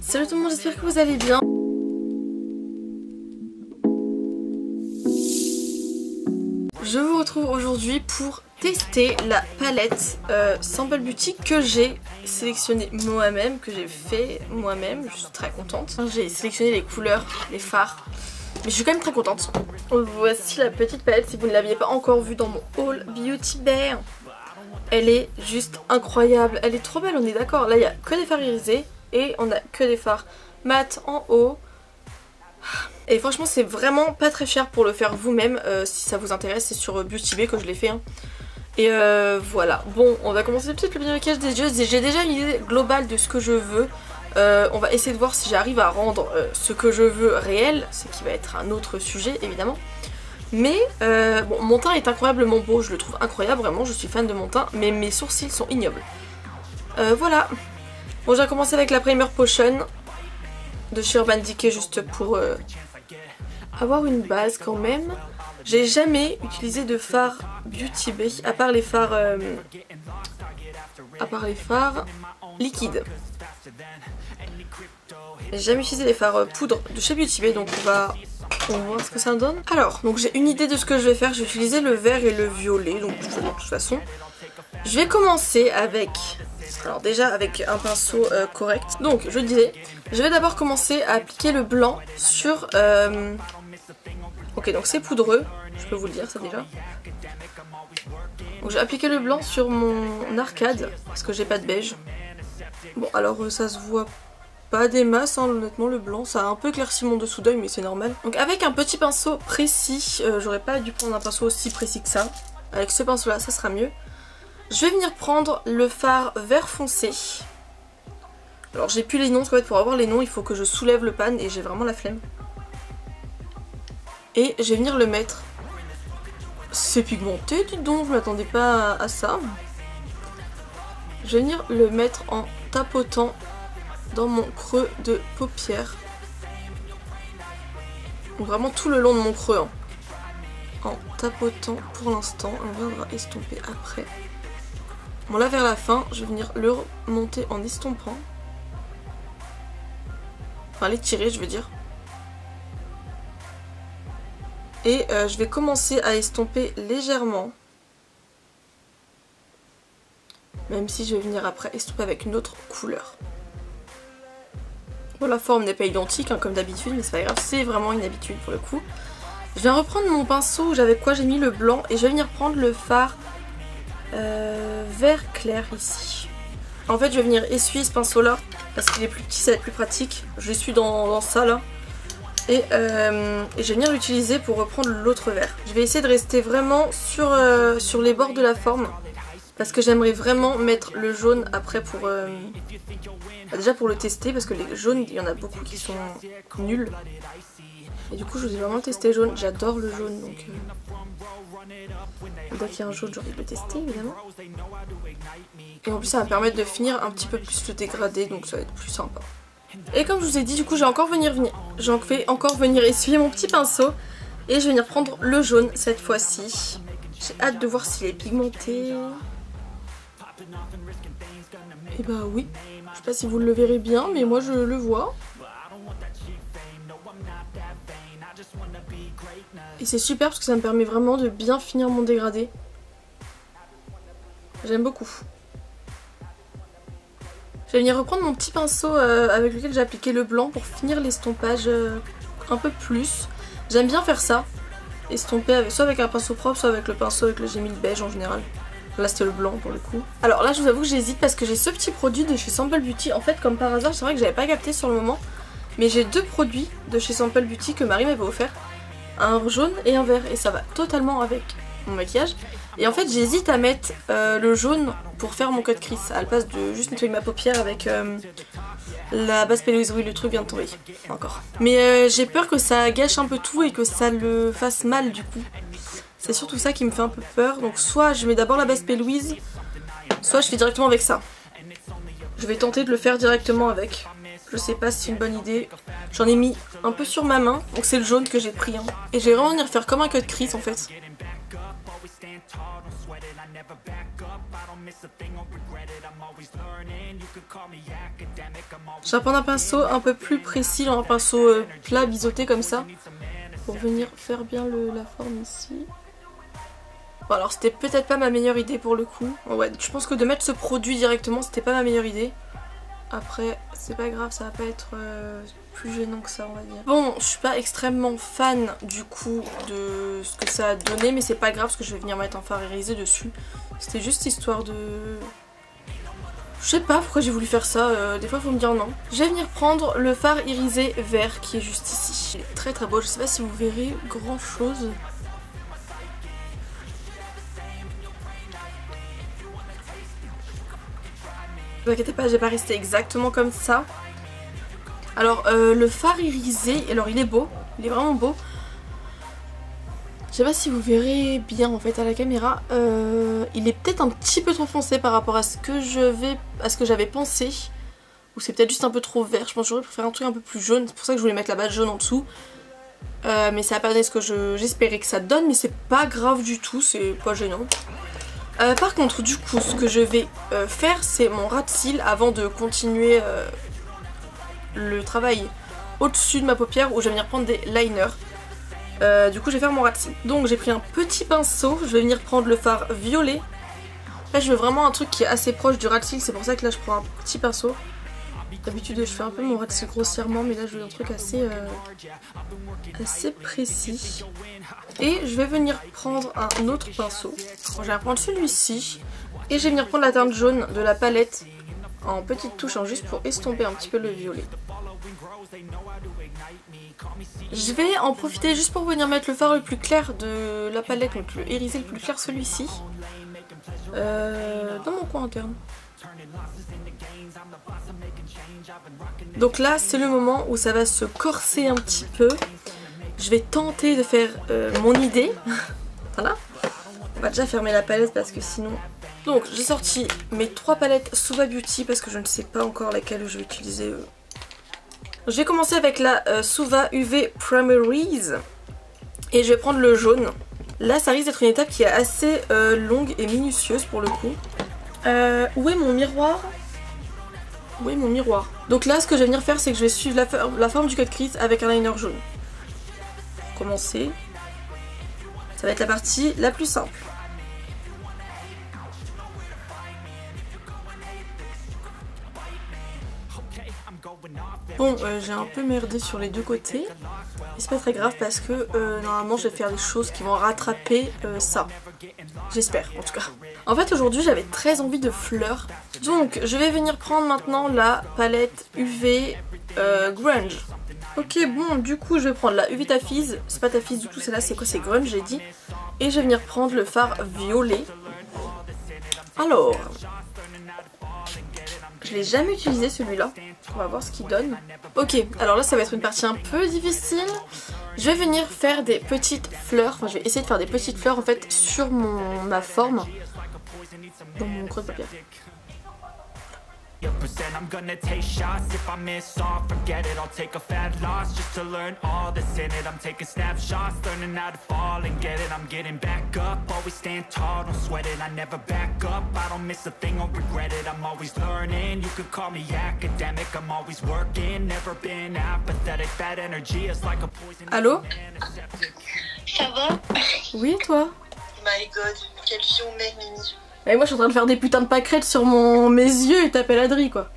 Salut tout le monde, j'espère que vous allez bien. Je vous retrouve aujourd'hui pour tester la palette Sample Beauty que j'ai sélectionnée moi-même, que j'ai fait moi-même. Je suis très contente. J'ai sélectionné les couleurs, les fards, mais je suis quand même très contente. Voici la petite palette si vous ne l'aviez pas encore vue dans mon haul Beauty Bear. Elle est juste incroyable, elle est trop belle, on est d'accord. Là il n'y a que des fards irisés et on a que des fards mat en haut. Et franchement c'est vraiment pas très cher pour le faire vous-même. Si ça vous intéresse, c'est sur Beauty Bay que je l'ai fait hein. Et voilà, bon on va commencer peut-être le maquillage des yeux. J'ai déjà une idée globale de ce que je veux. On va essayer de voir si j'arrive à rendre ce que je veux réel, ce qui va être un autre sujet évidemment. Mais bon, mon teint est incroyablement beau, je le trouve incroyable, vraiment, je suis fan de mon teint, mais mes sourcils sont ignobles. Voilà. Bon, j'ai commencé avec la Primer Potion de chez Urban Decay, juste pour avoir une base quand même. J'ai jamais utilisé de fard Beauty Bay, à part les fards liquides. J'ai jamais utilisé les fards poudre de chez Beauty Bay, donc on va voir ce que ça donne. Alors, donc j'ai une idée de ce que je vais faire. Je vais utiliser le vert et le violet, donc de toute façon. Je vais commencer avec... Alors déjà avec un pinceau correct. Donc je disais, je vais d'abord commencer à appliquer le blanc sur... Ok, donc c'est poudreux, je peux vous le dire ça déjà. Donc j'ai appliqué le blanc sur mon arcade, parce que j'ai pas de beige. Bon alors ça se voit pas des masses, hein, honnêtement le blanc ça a un peu éclairci mon dessous d'œil mais c'est normal. Donc avec un petit pinceau précis, j'aurais pas dû prendre un pinceau aussi précis que ça. Avec ce pinceau là ça sera mieux. Je vais venir prendre le fard vert foncé. Alors j'ai plus les noms parce qu'en fait pour avoir les noms il faut que je soulève le pan et j'ai vraiment la flemme. Et je vais venir le mettre. C'est pigmenté dis donc, je m'attendais pas à ça. Je vais venir le mettre en tapotant dans mon creux de paupière. Donc vraiment tout le long de mon creux. Hein. En tapotant pour l'instant. On viendra estomper après. Bon là vers la fin, je vais venir le remonter en estompant. Enfin l'étirer je veux dire. Et je vais commencer à estomper légèrement. Même si je vais venir après estomper avec une autre couleur. Bon la forme n'est pas identique hein, comme d'habitude mais c'est pas grave, c'est vraiment une habitude pour le coup. Je vais reprendre mon pinceau où j'avais quoi, j'ai mis le blanc et je vais venir prendre le fard vert clair ici. En fait je vais venir essuyer ce pinceau là parce qu'il est plus petit, ça va être plus pratique. Je l'essuie dans ça là. Et je vais venir l'utiliser pour reprendre l'autre vert. Je vais essayer de rester vraiment sur les bords de la forme. Parce que j'aimerais vraiment mettre le jaune après pour... déjà pour le tester parce que les jaunes il y en a beaucoup qui sont nuls. Et du coup je vais vraiment tester jaune, j'adore le jaune donc... Dès qu'il y a un jaune j'ai envie de le tester évidemment. Et en plus ça va me permettre de finir un petit peu plus le dégradé donc ça va être plus sympa. Et comme je vous ai dit du coup je vais encore venir essuyer mon petit pinceau. Et je vais venir prendre le jaune cette fois-ci. J'ai hâte de voir s'il est pigmenté. Et bah oui, je sais pas si vous le verrez bien mais moi je le vois. Et c'est super parce que ça me permet vraiment de bien finir mon dégradé. J'aime beaucoup. Je vais venir reprendre mon petit pinceau avec lequel j'ai appliqué le blanc pour finir l'estompage un peu plus. J'aime bien faire ça. Estomper soit avec un pinceau propre, soit avec le pinceau avec lequel j'ai mis le beige en général. Là c'était le blanc pour le coup. Alors là je vous avoue que j'hésite parce que j'ai ce petit produit de chez Sample Beauty. En fait comme par hasard c'est vrai que j'avais pas capté sur le moment. Mais j'ai deux produits de chez Sample Beauty que Marie m'avait offert. Un jaune et un vert et ça va totalement avec mon maquillage. Et en fait j'hésite à mettre le jaune pour faire mon cut crease à la place de juste nettoyer ma paupière avec la base P. Oui le truc vient de tomber encore. Mais j'ai peur que ça gâche un peu tout et que ça le fasse mal du coup. C'est surtout ça qui me fait un peu peur. Donc soit je mets d'abord la base P. Louise, soit je fais directement avec ça. Je vais tenter de le faire directement avec. Je sais pas si c'est une bonne idée. J'en ai mis un peu sur ma main. Donc c'est le jaune que j'ai pris. Hein. Et je vais vraiment venir faire comme un cut crease en fait. Je vais prendre un pinceau un peu plus précis, genre un pinceau plat biseauté comme ça, pour venir faire bien la forme ici. Bon alors c'était peut-être pas ma meilleure idée pour le coup. Ouais, je pense que de mettre ce produit directement c'était pas ma meilleure idée. Après c'est pas grave, ça va pas être plus gênant que ça on va dire. Bon, je suis pas extrêmement fan du coup de ce que ça a donné, mais c'est pas grave parce que je vais venir mettre un fard irisé dessus. C'était juste histoire de... Je sais pas pourquoi j'ai voulu faire ça, des fois faut me dire non. Je vais venir prendre le fard irisé vert qui est juste ici. Il est très très beau, je sais pas si vous verrez grand chose. Ne vous inquiétez pas, j'ai pas resté exactement comme ça. Alors le fard irisé, alors il est beau, il est vraiment beau. Je sais pas si vous verrez bien en fait à la caméra. Il est peut-être un petit peu trop foncé par rapport à ce que j'avais pensé. Ou c'est peut-être juste un peu trop vert. Je pense que j'aurais préféré un truc un peu plus jaune. C'est pour ça que je voulais mettre la base jaune en dessous. Mais ça a pas donné ce que j'espérais que ça donne. Mais c'est pas grave du tout, c'est pas gênant. Par contre du coup ce que je vais faire c'est mon ras de cils avant de continuer le travail au-dessus de ma paupière où je vais venir prendre des liners. Du coup je vais faire mon ras de cils. Donc j'ai pris un petit pinceau, je vais venir prendre le fard violet. Là je veux vraiment un truc qui est assez proche du ras de cils, c'est pour ça que là je prends un petit pinceau. D'habitude je fais un peu mon ras de cils grossièrement mais là je veux un truc assez précis. Et je vais venir prendre un autre pinceau. Bon, je vais prendre celui-ci. Et je vais venir prendre la teinte jaune de la palette en petites touches, juste pour estomper un petit peu le violet. Je vais en profiter juste pour venir mettre le fard le plus clair de la palette, donc le irisé le plus clair, celui-ci. Dans mon coin interne. Donc là c'est le moment où ça va se corser un petit peu. Je vais tenter de faire mon idée. Voilà. On va déjà fermer la palette parce que sinon... Donc j'ai sorti mes 3 palettes Suva Beauty parce que je ne sais pas encore laquelle je vais utiliser. Je vais commencer avec la Suva UV Primaries. Et je vais prendre le jaune. Là ça risque d'être une étape qui est assez longue et minutieuse pour le coup. Où est mon miroir? Où est mon miroir? Donc là ce que je vais venir faire c'est que je vais suivre la forme du cut crease avec un liner jaune. Pour commencer, ça va être la partie la plus simple. Bon, j'ai un peu merdé sur les deux côtés. Et c'est pas très grave parce que normalement je vais faire des choses qui vont rattraper ça. J'espère en tout cas. En fait aujourd'hui j'avais très envie de fleurs. Donc je vais venir prendre maintenant la palette UV Grunge. Ok bon du coup je vais prendre la UV Taffy's. C'est pas Taffy's du tout, celle-là c'est quoi? C'est Grunge j'ai dit. Et je vais venir prendre le fard violet. Alors... Je l'ai jamais utilisé celui-là. On va voir ce qu'il donne. Ok, alors là ça va être une partie un peu difficile. Je vais venir faire des petites fleurs. Enfin je vais essayer de faire des petites fleurs en fait sur ma forme. Dans mon creux de paupière. I'm gonna take shots if I miss all, forget it, I'll take a fat loss just to learn all that's in it. I'm taking snapshots, learning how to fall and get it. I'm getting back up, always stand tall, don't sweat it. I never back up, I don't miss a thing, I'll regret it. I'm always learning, you could call me academic. I'm always working, never been apathetic. That energy is like a poison. Allô? Ça va? Oui, toi? My god, quel vieux mec, Mimi. Et moi je suis en train de faire des putains de pâquerettes sur mes yeux et taper la drille quoi.